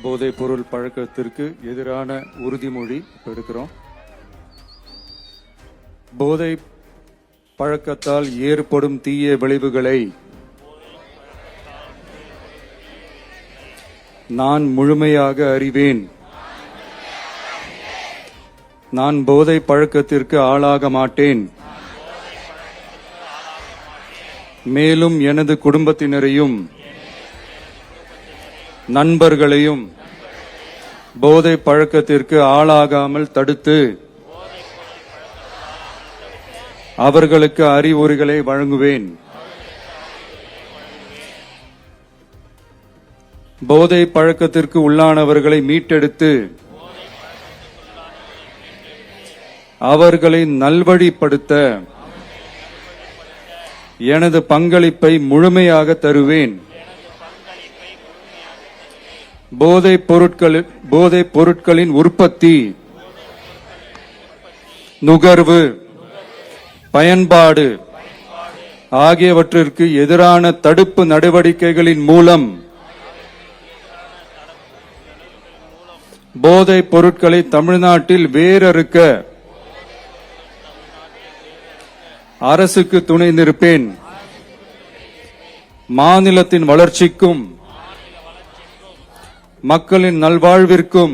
போதைப் பொருள் பழக்கத்திற்கு எதிரான உறுதிமொழி எடுக்கிறோம். போதை பழக்கத்தால் ஏற்படும் தீய விளைவுகளை நான் முழுமையாக அறிவேன். நான் போதை பழக்கத்திற்கு ஆளாக மாட்டேன். மேலும் எனது குடும்பத்தினரையும் நண்பர்களையும் போதை பழக்கத்திற்கு ஆளாகாமல் தடுத்து அவர்களுக்கு அறிவுரைகளை வழங்குவேன். போதை பழக்கத்திற்கு உள்ளானவர்களை மீட்டெடுத்து அவர்களை நல்வழிப்படுத்த எனது பங்களிப்பை முழுமையாக தருவேன். போதைப் பொருட்களின் உற்பத்தி, நுகர்வு, பயன்பாடு ஆகியவற்றிற்கு எதிரான தடுப்பு நடவடிக்கைகளின் மூலம் போதைப் பொருட்களை தமிழ்நாட்டில் வேரறுக்க அரசுக்கு துணை நிற்பேன். மாநிலத்தின் வளர்ச்சிக்கும் மக்களின் நல்வாழ்விற்கும்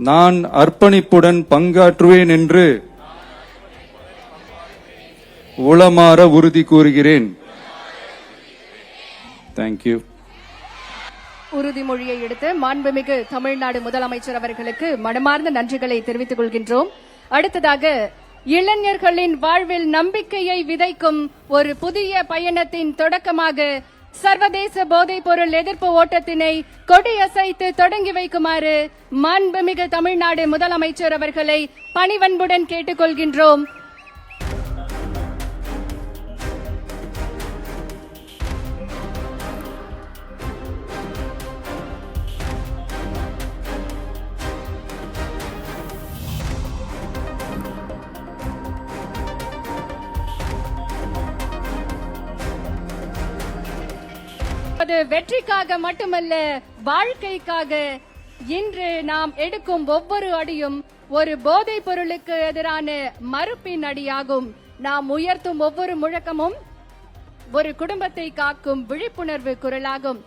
நான் அர்ப்பணிப்புடன் பங்காற்றுவேன் என்று உளமாற உறுதி கூறுகிறேன். தேங்க்யூ. உறுதிமொழியை எடுத்து மாண்புமிகு தமிழ்நாடு முதலமைச்சர் அவர்களுக்கு மனமார்ந்த நன்றிகளை தெரிவித்துக் கொள்கின்றோம். அடுத்ததாக இளைஞர்களின் வாழ்வில் நம்பிக்கையை விதைக்கும் ஒரு புதிய பயணத்தின் தொடக்கமாக சர்வதேச போதைப் பொருள் எதிர்ப்பு ஓட்டத்தினை கொடியசைத்து தொடங்கி வைக்குமாறு மாண்புமிகு தமிழ்நாடு முதலமைச்சர் அவர்களை பணிவன்புடன் கேட்டுக்கொள்கின்றோம். அது வெற்றிக்காக மட்டுமல்ல, வாழ்க்கைக்காக. இன்று நாம் எடுக்கும் ஒவ்வொரு அடியும் ஒரு போதைப் பொருளுக்கு எதிரான மறுப்பின் அடியாகும். நாம் உயர்த்தும் ஒவ்வொரு முழக்கமும் ஒரு குடும்பத்தை காக்கும் விழிப்புணர்வு குரலாகும்.